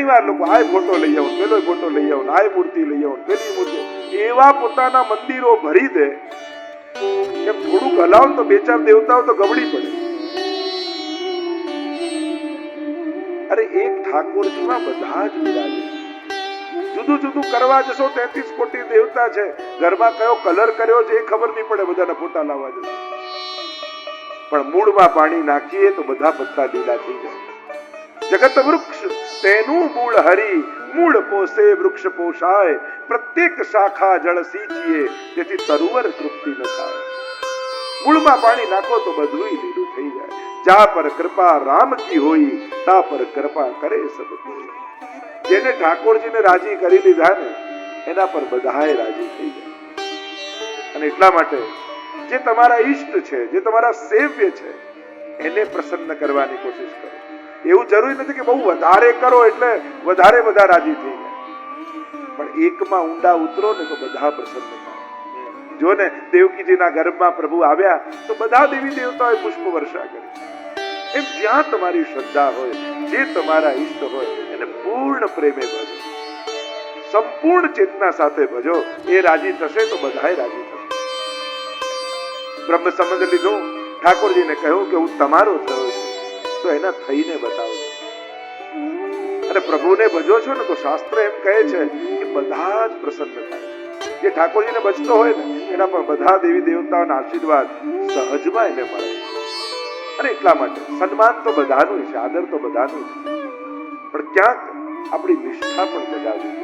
ઘણીવાર લોકો આ ફોટો લઈ આવો, પેલો ફોટો લઈ આવો, આ મૂર્તિ લઈ આવો, પેલી મૂર્તિ, એવા પોતાના મંદિરો ભરી દે કે થોડુંક હલાવ તો બે ચાર દેવતાઓ તો ગબડી પડે. અરે એક ઠાકોરજીમાં બધા જ બિરાજે. જુદું જુદું કરવા જશો 33 કોટી દેવતા છે, ઘરમાં કયો કલર કર્યો છે એ ખબર નહીં પડે, બધાના ફોટા લાવવા જશે. પણ મૂળમાં પાણી નાખીએ તો બધા પત્તા લીલા થઈ જાય. જગત વૃક્ષ તેનું મૂળ હરી, મૂળ પોષે વૃક્ષ પોષાય, પ્રત્યેક શાખા જળ સિંચીએ તેથી તરુવર તૃપ્તિ ન થાય. મૂળમાં પાણી નાખો તો બધું લીલું થઈ જાય. જા પર કૃપા રામ કી હોઈ, તા પર કૃપા કરે સબ કોઈ. જેને ઠાકોરજીને રાજી કરી લીધા ને એના પર બધાએ રાજી થઈ જાય. અને એટલા માટે જે તમારા ઈષ્ટ છે, જે તમારા સેવ્ય છે, એને પ્રસન્ન કરવાની કોશિશ કરો. એવું જરૂરી નથી કે બહુ વધારે કરો એટલે વધારે બધા રાજી થઈ જાય, પણ એકમાં ઊંડા ઉતરો ને તો બધા પ્રસન્ન થાય. જો ને દેવકીજીના ગર્ભમાં પ્રભુ આવ્યા તો બધા દેવી દેવતાઓએ પુષ્પ વર્ષા કરી. એમ જ્યાં તમારી શ્રદ્ધા હોય, જે તમારા ઈષ્ટ હોય એને પૂર્ણ પ્રેમે ભજો, સંપૂર્ણ ચેતના સાથે ભજો. એ રાજી થશે તો બધાએ રાજી થશે. બ્રહ્મ સંબંધ લીધો, ઠાકોરજીને કહ્યું કે હું તમારો થયો છું, તો એના થઈને બતાવો. અને પ્રભુને ભજો છો ને તો શાસ્ત્ર એમ કહે છે કે બધા જ પ્રસન્ન થાય. જે ઠાકોરજીને ભજતો હોય ને એના પર બધા દેવી દેવતાઓના આશીર્વાદ સહજમાં એને મળે. અને એટલા માટે સન્માન તો બધાનું છે, આદર તો બધાનું છે, પણ ક્યાંક આપણી નિષ્ઠા પણ જગાવવી.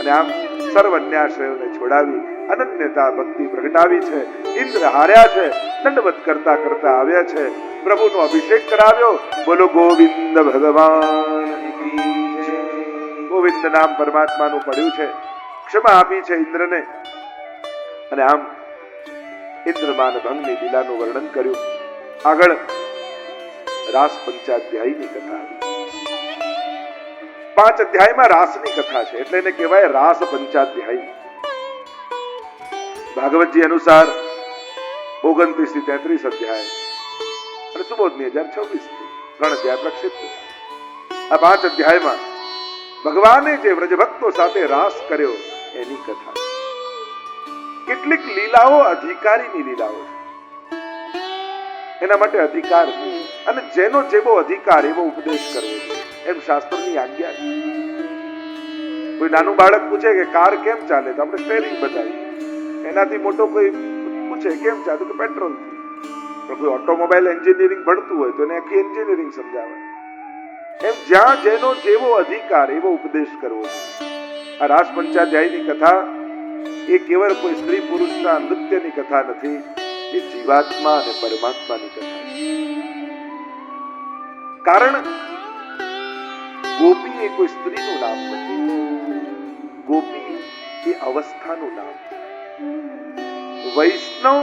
અને આમ સર્વ અન્યાશ્રયોને છોડાવી અનન્યતા ભક્તિ પ્રગટાવી છે. ઇન્દ્ર હાર્યા છે, દંડવત કરતા કરતા આવ્યા છે, પ્રભુનો અભિષેક કરાવ્યો. બોલો ગોવિંદ ભગવાન. ગોવિંદ નામ પરમાત્માનું પડ્યું છે, ક્ષમા આપી છે ઇન્દ્રને. અને આમ ઇન્દ્રમાન ભંગની લીલાનું વર્ણન કર્યું. આગળ રાસ પંચાધ્યાયની કથા. 5 અધ્યાયમાં રાસની કથા છે એટલે એને કહેવાય રાસ પંચાધ્યાય. ભાગવતજી અનુસાર 29 થી 33 અધ્યાય અને સુબોધની 1026 થી 3 અધ્યાય પ્રક્ષિપ્ત છે. આ 5 અધ્યાયમાં ભગવાને જે વ્રજભક્તો સાથે રાસ કર્યો એની કથા. કેટલીક લીલાઓ અધિકારીની લીલાઓ છે, એના માટે અધિકાર છે, અને જેનો જેવો અધિકાર એવો ઉપદેશ કરવો જોઈએ એમ શાસ્ત્રની આજ્ઞા છે. કોઈ નાનું બાળક પૂછે કે કાર કેમ ચાલે તો આપણે સ્ટેરિંગ બતાવીએ. એનાથી મોટો કોઈ પૂછે કેમ ચાલે તો પેટ્રોલ. પણ કોઈ ઓટોમોબાઈલ એન્જિનિયરિંગ ભણતું હોય તો એને આખી એન્જિનિયરિંગ સમજાવે. એમ જ્યાં જેનો જેવો અધિકાર એવો ઉપદેશ કરવો જોઈએ. આ રાસ પંચાધ્યાયની કથા એ કેવળ કોઈ સ્ત્રી પુરુષના નૃત્યની કથા નથી, એ જીવાત્મા અને પરમાત્માની કથા. કારણ ગોપી એ કોઈ સ્ત્રીનું નામ નથી, ગોપી એ અવસ્થાનું નામ છે. વૈષ્ણવ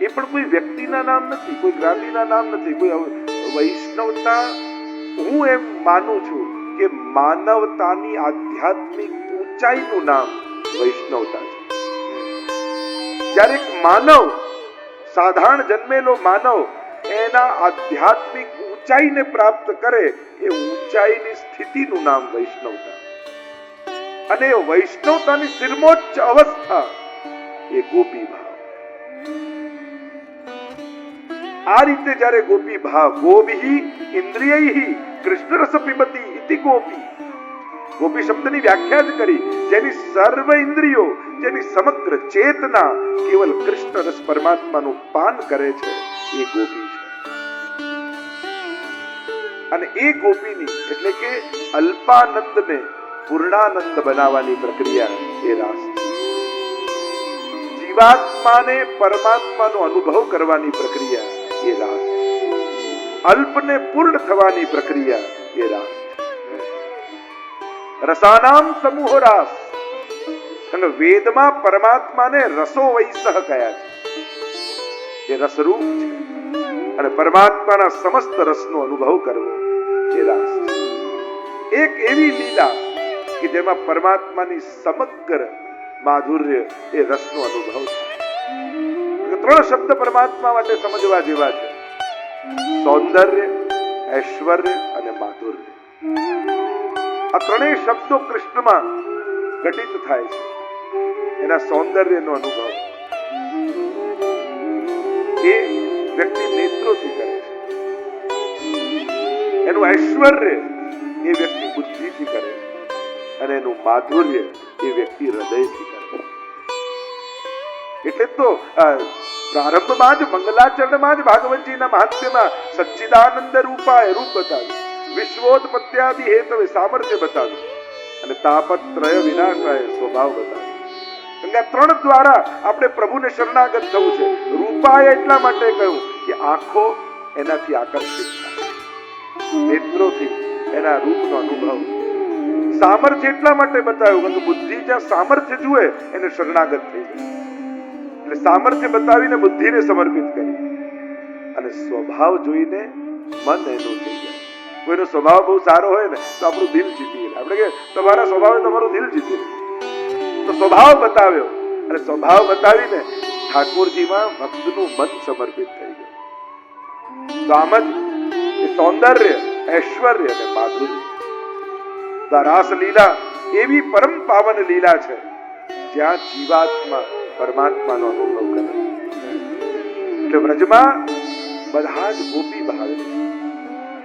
એ પણ કોઈ વ્યક્તિના નામ નથી, કોઈ જ્ઞાતિના નામ નથી. કોઈ વૈષ્ણવતા હું એમ માનું છું કે માનવતાની આધ્યાત્મિક ઊંચાઈનું નામ વૈષ્ણવતા છે. જ્યારે એક માનવ, સાધારણ જન્મેલો માનવ એના આધ્યાત્મિક ઊંચાઈને પ્રાપ્ત કરે એ ઊંચાઈની સ્થિતિનું નામ વૈષ્ણવતા. અને એ વૈષ્ણવતાની શિરમોચ્ચ અવસ્થા એ ગોપી ભાવ. આ રીતે જ્યારે ગોપી ભાવ, ગોભી ઇન્દ્રિયૈ કૃષ્ણ રસ પીબતી ઇતિ ગોપી. ગોપી શબ્દની વ્યાખ્યા જ કરી, જેની સર્વ ઇન્દ્રિયો, જેની સમગ્ર ચેતના કેવલ કૃષ્ણ રસ પરમાત્માનું પાન કરે છે એ ગોપી છે. અને એ ગોપીની એટલે કે અલ્પાનંદને પૂર્ણાનંદ બનાવવાની પ્રક્રિયા એ રાસ છે. જીવાત્માને પરમાત્માનો અનુભવ કરવાની પ્રક્રિયા એ રાસ છે. અલ્પને પૂર્ણ થવાની પ્રક્રિયા એ રાસ છે. રસાનામ સમૂહ રાસ. અને વેદમાં પરમાત્માને રસો વૈસહ કયા છે, એ રસરૂપ છે. અને પરમાત્માના સમસ્ત રસનો અનુભવ કરવો એ રાસ છે. એક એવી લીલા કે જેમાં પરમાત્માની સમગ્ર માધુર્ય એ રસનો અનુભવ થાય. 3 શબ્દ પરમાત્મા માટે સમજવા જેવા છે: સૌંદર્ય, ઐશ્વર્ય અને માધુર્ય. આ ત્રણેય શબ્દો કૃષ્ણમાં ઘટિત થાય છે. એના સૌંદર્યનો અનુભવ એ વ્યક્તિ નેત્રોથી કરે છે. એનું ઐશ્વર્ય એ વ્યક્તિ બુદ્ધિથી કરે છે અને એનું માધુર્ય એ વ્યક્તિ હૃદયથી કરે છે. એટલે તો પ્રારંભમાં જ મંગલાચરણમાં જ ભાગવતજીના મહાત્મ્યમાં સચ્ચિદાનંદ રૂપાય રૂપ બતાવ્યું, વિશ્વોત્પત્યાદિ હેતવે સામર્થ્ય બતાવ્યું અને તાપત્રય વિનાશાય સ્વભાવ બતાવ્યો. કારણ કે આ ત્રણ દ્વારા આપણે પ્રભુને શરણાગત થવું છે. રૂપાય એટલા માટે કહ્યું કે આંખો એનાથી આકર્ષિત થાય, નેત્રોથી એના રૂપનો અનુભવ. સામર્થ્ય એટલા માટે બતાવ્યું કારણ કે બુદ્ધિ જ્યાં સામર્થ્ય જુએ એને શરણાગત થઈ જાય. એટલે સામર્થ્ય બતાવીને બુદ્ધિને સમર્પિત કરી અને સ્વભાવ જોઈને મન એનું થઈ જાય. કોઈનો સ્વભાવ બહુ સારો હોય ને તો આપણું દિલ જીતી લે. આપણે કે તમારા સ્વભાવે તમારું દિલ જીતી લે. તો સ્વભાવ બતાવ્યો અને સ્વભાવ બતાવીને ઠાકોરજીમાં ભક્તનું મન સમર્પિત થઈ ગયું. તો આમ જ સૌંદર્ય, ઐશ્વર્ય અને માધુર્ય. રાસલીલા એવી પરમ પાવન લીલા છે જ્યાં જીવાત્મા પરમાત્માનો અનુભવ કરે. એટલે વ્રજમાં બધા જ ગોપી ભાવે.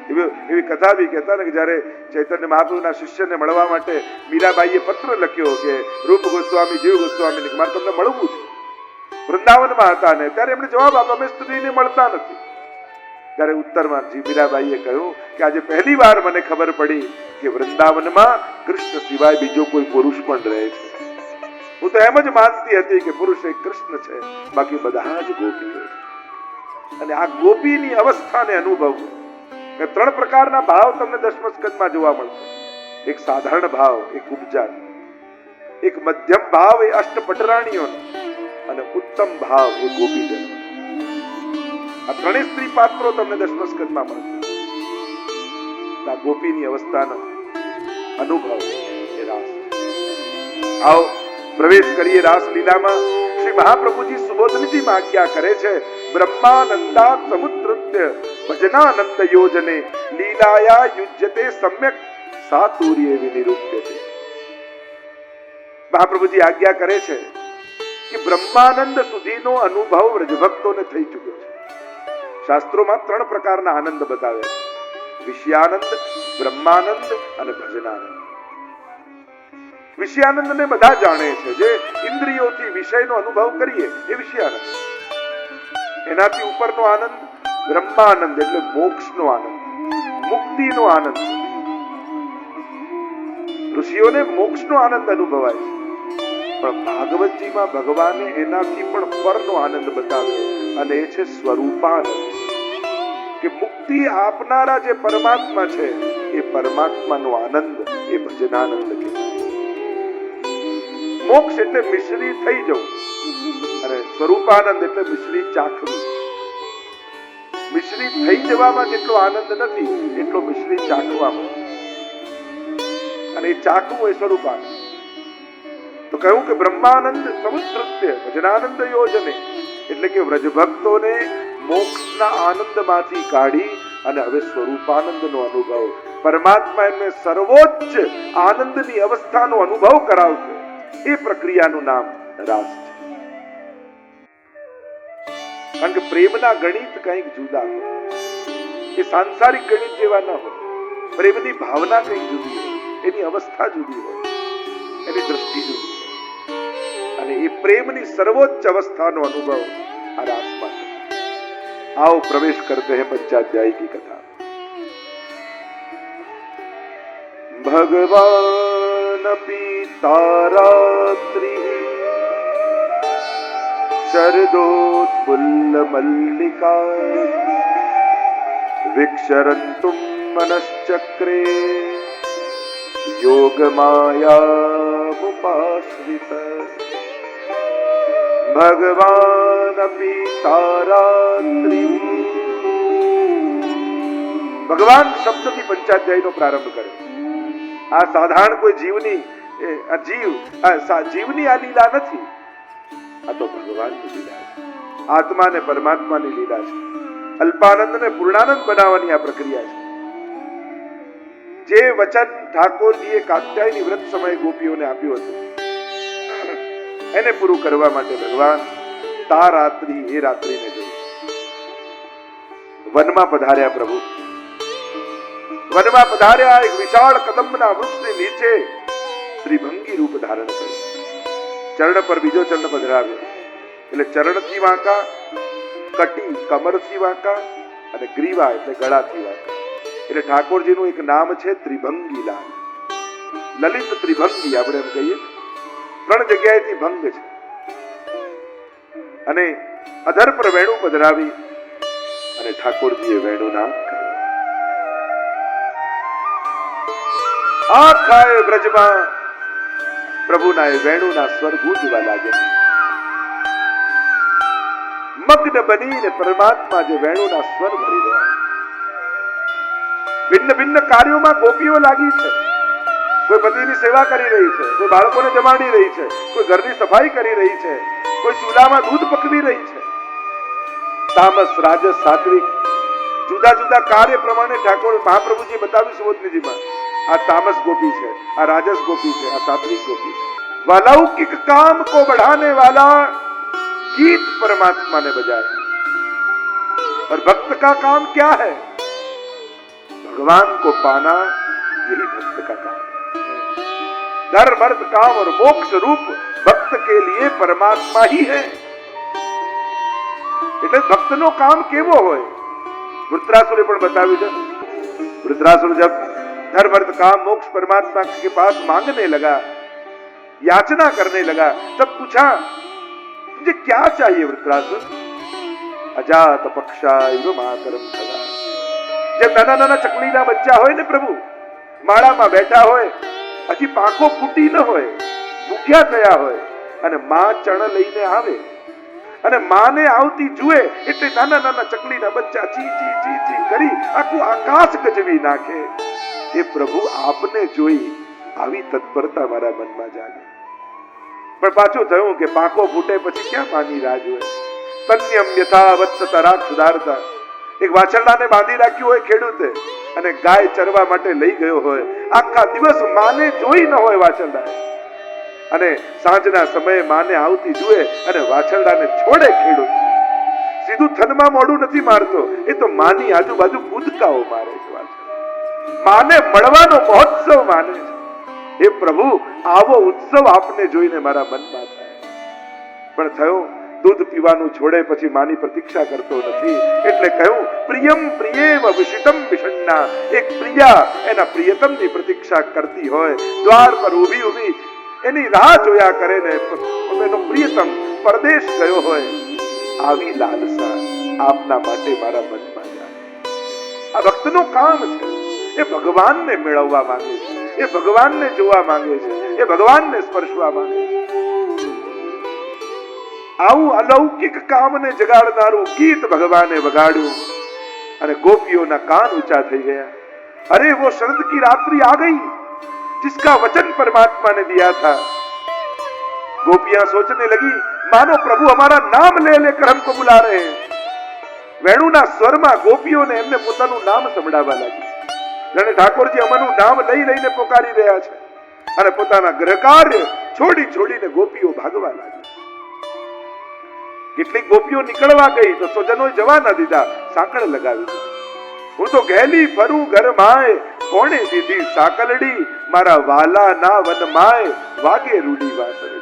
એવી કથા બી કહેતા ને કે જયારે ચૈતન્ય મહાપ્રભુના શિષ્યને મળવા માટે મીરાબાઈએ પત્ર લખ્યો કે રૂપ ગોસ્વામી, જીવ ગોસ્વામી મારે તમને મળવું છે. વૃંદાવનમાં હતા ને ત્યારે એમણે જવાબ આપ્યો અમે સ્ત્રીને મળતા નથી. ત્યારે ઉત્તરમાં મીરાબાઈએ કહ્યું કે આજે પહેલી વાર મને ખબર પડી કે વૃંદાવનમાં કૃષ્ણ સિવાય બીજો કોઈ પુરુષ પણ રહે છે. હું તો એમ જ માનતી હતી કે પુરુષ એક કૃષ્ણ છે, બાકી બધા જ ગોપીઓ છે. અને આ ગોપીની અવસ્થાને અનુભવવું. ત્રણ પ્રકારના ભાવ તમને દસમ સ્કંદમાં જોવા મળશે. એક સાધારણ ભાવ, એક ઉપજાત, એક મધ્યમ ભાવ એ અષ્ટપટરાણીઓનો અને ઉત્તમ ભાવ એ ગોપીજનો. આ ત્રણેય સ્ત્રી પાત્રો તમને દસમ સ્કંદમાં મળશે. આ ગોપીની અવસ્થાનો અનુભવ એ રાસ. આવો પ્રવેશ કરીએ રાસલીલામાં. શ્રી મહાપ્રભુજી સુબોધનજીમાં આજ્ઞા કરે છે બ્રહ્માનંદા સમુદ્રત્ય ભજનાનંદ યોજને લીલાયા યુજ્યતે સમ્યક સાતુર્ય વિનિરૂપ્યતે. મહાપ્રભુજી આજ્ઞા કરે છે કે બ્રહ્માનંદ સુધીનો અનુભવ વ્રજભક્તોને થઈ ચુક્યો છે. શાસ્ત્રોમાં ત્રણ પ્રકારના આનંદ બતાવ્યા છે: વિષયાનંદ, બ્રહ્માનંદ અને ભજનાનંદ. વિષયાનંદને બધા જાણે છે. જે ઇન્દ્રિયોથી વિષયનો અનુભવ કરીએ એ વિષયાનંદ. એનાથી ઉપરનો આનંદ બ્રહ્માનંદ એટલે મોક્ષનો આનંદ, મુક્તિનો આનંદ. ઋષિઓને મોક્ષનો આનંદ અનુભવાય છે, પણ ભાગવતજીમાં ભગવાને એનાથી પણ પરનો આનંદ બતાવ્યો અને એ છે સ્વરૂપાનંદ. કે મુક્તિ આપનારા જે પરમાત્મા છે એ પરમાત્માનો આનંદ એ ભજનાનંદ કહેવાય. મોક્ષ એટલે મિશ્રી થઈ જવું અને સ્વરૂપાનંદ એટલે મિશ્રી ચાખવી. મિશ્રી થઈ જવામાં જેટલો આનંદ નથી એટલો મિશ્રી ચાખવામાં, અને એ ચાખવું એ સ્વરૂપાનંદ. તો કહ્યું કે બ્રહ્માનંદ સમુદ્રત્ય ભજનાનંદ યોજને એટલે કે વ્રજભક્તોને મોક્ષના આનંદમાંથી કાઢી અને હવે સ્વરૂપાનંદનો અનુભવ, પરમાત્મા એમને સર્વોચ્ચ આનંદની અવસ્થાનો અનુભવ કરાવશે. એ પ્રક્રિયાનું નામ રાસ છે. કારણ કે પ્રેમના ગણિત કંઈક જુદા હોય, એ સાંસારિક ગણિત જેવા ન હોય. પ્રેમની ભાવના કંઈક જુદી હોય, એની અવસ્થા જુદી હોય, એની દ્રષ્ટિ જુદી હોય, અને એ પ્રેમની સર્વોચ્ચ અવસ્થાનો અનુભવ આ રાસમાં છે. आओ प्रवेश करते हैं पंचाध्यायी की कथा. भगवान पीतारात्रि शरदोत्फुल्ल मल्लिका विक्षरन्तुं मनश्चक्रे योगमायामुपाश्रित. ભગવાન પીતારાત્રિ. ભગવાન શબ્દથી પંચાધ્યાયનો પ્રારંભ કર્યો. આ સાધારણ કોઈ જીવની જીવની આ લીલા નથી. આ તો ભગવાનની લીલા છે. આત્મા ને પરમાત્માની લીલા છે. અલ્પાનંદ ને પૂર્ણાનંદ બનાવવાની આ પ્રક્રિયા છે. જે વચન ઠાકોરજીએ કાત્યાયની વ્રત સમયે ગોપીઓને આપ્યું હતું એને પૂરું કરવા માટે ભગવાન તા રાત્રિ એ રાત્રિને જોઈ વનમાં પધાર્યા. પ્રભુ વનમાં પધાર્યા. એક વિશાળ કદંબના વૃક્ષની નીચે ત્રિભંગી રૂપ ધારણ કર્યું. ચરણ પર બીજો ચરણ પધરાવ્યો. એટલે ચરણથી વાંકા, કટી કમરથી વાંકા અને ગ્રીવા એટલે ગળાથી વાંકા. એટલે ઠાકોરજીનું એક નામ છે ત્રિભંગી લાલ, લલિત ત્રિભંગી આપણે એમ કહીએ. 3 જગ્યાએથી ભંગ છે. અને અધર પર વેણુ પધરાવી અને ઠાકોરજીએ વેણુના આખા બ્રજમાં પ્રભુના એ વેણુના સ્વર ગૂંજવા લાગ્યા. મગ્ન બનીને પરમાત્મા જે વેણુના સ્વર ભરી રહ્યા. ભિન્ન ભિન્ન કાર્યોમાં ગોપીઓ લાગી છે. કોઈ પતિની સેવા કરી રહી છે, કોઈ બાળકોને જમાડી રહી છે, કોઈ ઘરની સફાઈ કરી રહી છે, કોઈ ચૂલામાં દૂધ પકવી રહી છે. તામસ, રાજસ, સાત્વિક જુદા જુદા કાર્ય પ્રમાણે ઠાકોર મહાપ્રભુજી બતાવ્યું સુબોધનીજીમાં. આ તામસ ગોપી છે, આ રાજસ ગોપી છે, આ સાત્વિક ગોપી છે. वलौकिक काम को बढ़ाने वाला गीत परमात्मा ने बजाया. और भक्त का काम क्या है? भगवान को पाना, यही भक्त का काम है. धर्म, अर्थ, काम और मोक्ष रूप भक्त के लिए परमात्मा ही है. એટલે ભક્તનો કામ કેવો હોય વૃત્રાસુરે પણ बताવ્યું છે. वृत्रासुर जब धर्म, अर्थ, काम, मोक्ष परमात्मा के पास मांगने लगा, याचना करने लगा, तब पूछा तुझे क्या चाहिए वृत्रासुर? अजात पक्षा इव मातरम सदा. जब नाना नाना चकलीना बच्चा होय ने प्रभु माळाમાં બેઠા હોય, હજી પાંખો ફૂટી ન હોય, ભૂખ્યા થયા હોય અને માં ચણ લઈને આવે અને માને આવતી જુએ એટલે નાના નાના ચકલીના બચ્ચા ચી ચી ચી ચી કરી આખું આકાશ ગજવી નાખે. એ પ્રભુ આપને જોઈ આવી તત્પરતા મારા મનમાં જાગે. પણ પાછું થયું કે પાંખો ફૂટે પછી ક્યાં માની રાહ જોવે. તન્યમ યથા વત્સતરા સુધારતા. એક વાછરડાને બાંધી રાખ્યું હોય ખેડૂતે અને ગાય ચરવા માટે લઈ ગયો હોય, આખા દિવસ માને જોઈ ન હોય વાછરડાએ, અને સાંજના સમયે માને આવતી જુએ અને વાછરડાને છોડે ખેડૂત. સીધું થનમાં મોઢું નથી મારતો, એ તો માની આજુબાજુ કૂદકાઓ મારે છે. માને મળવાનો મહોત્સવ માને છે. હે પ્રભુ, આવો ઉત્સવ આપને જોઈને મારા મનમાં થાય. પણ થયો દૂધ પીવાનું છોડે પછી માની પ્રતીક્ષા કરતો નથી. એટલે કહ્યું પ્રિયમ પ્રિયેવ વિષિતમ વિષન્ના. એક પ્રિયા એના પ્રિયતમની પ્રતીક્ષા કરતી હોય, દ્વાર પર ઊભી ઊભી એની રાહ જોયા કરે ને એનો પ્રિયતમ પરદેશ ગયો હોય, આવી લાલસા આપના માટે મારા મનમાં જાય. આ ભક્તનું કામ છે. એ ભગવાનને મેળવવા માંગે છે, એ ભગવાનને જોવા માંગે છે, એ ભગવાનને સ્પર્શવા માંગે છે. આવું અલૌકિક કામને જગાડનારું ગીત ભગવાને વગાડ્યું અને ગોપીઓના કાન ઊંચા થઈ ગયા. અરે वो शरद की रात्रि आ गई जिसका वचन परमात्मा ने दिया था. गोपियां सोचने लगी मानो प्रभु हमारा नाम ले लेकर हमको बुला रहे हैं. વેણુના સ્વરમાં ગોપીઓને એમને પોતાનું નામ સંભળાવવા લાગી. જાણે ઠાકોરજી અમારું નામ લઈ લઈને પોકારી રહ્યા છે. અને પોતાના ગ્રહ કાર્ય છોડી છોડીને ગોપીઓ ભાગવા લાગી. કેટલીક ગોપીઓ નીકળવા ગઈ તો સ્વજનોએ જવા ન દીધા, સાંકળ લગાવી દીધી. હું તો ગેલી ફરું ઘર માય, કોણે દીધી સાકલડી, મારા વાલા ના વન માય, વાગે રૂડી વાસરડી.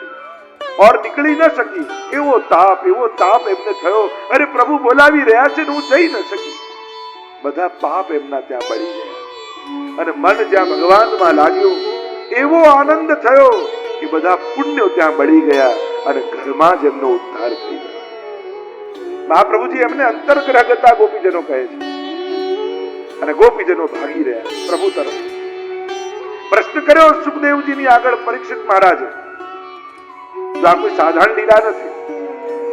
और निकली न सकी. એવો તાપ એમને થયો. અરે પ્રભુ બોલાવી રહ્યા છે ને હું જઈ ન સકી. બધા પાપ એમના ત્યાં બળી ગયા અને મન જ્યાં ભગવાનમાં લાગ્યું એવો આનંદ થયો કે બધા પુણ્યો ત્યાં બળી ગયા અને ઘરમાં જ એમનો ઉદ્ધાર થઈ ગયો. મહાપ્રભુજી એમને અંતર્ગ્રહગતા ગોપીજનો કહે છે અને ગોપીજનો ભાગી રહ્યા પ્રભુ તરફ. પ્રશ્ન કર્યો સુખદેવજીની આગળ પરીક્ષિત મહારાજે. જો આ કોઈ સાધારણ લીલા નથી.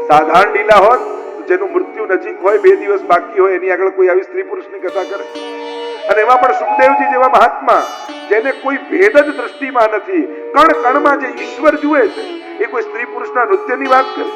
સાધારણ લીલા હોત જેનું મૃત્યુ નજીક હોય, 2 દિવસ બાકી હોય, એની આગળ કોઈ આવી સ્ત્રી પુરુષની કથા કરે. અને એમાં પણ સુખદેવજી જેવા મહાત્મા જેને કોઈ ભેદ જ દ્રષ્ટિમાં નથી, કણ કણમાં જે ઈશ્વર જુએ છે, એ કોઈ સ્ત્રી પુરુષના નૃત્યની વાત કરે.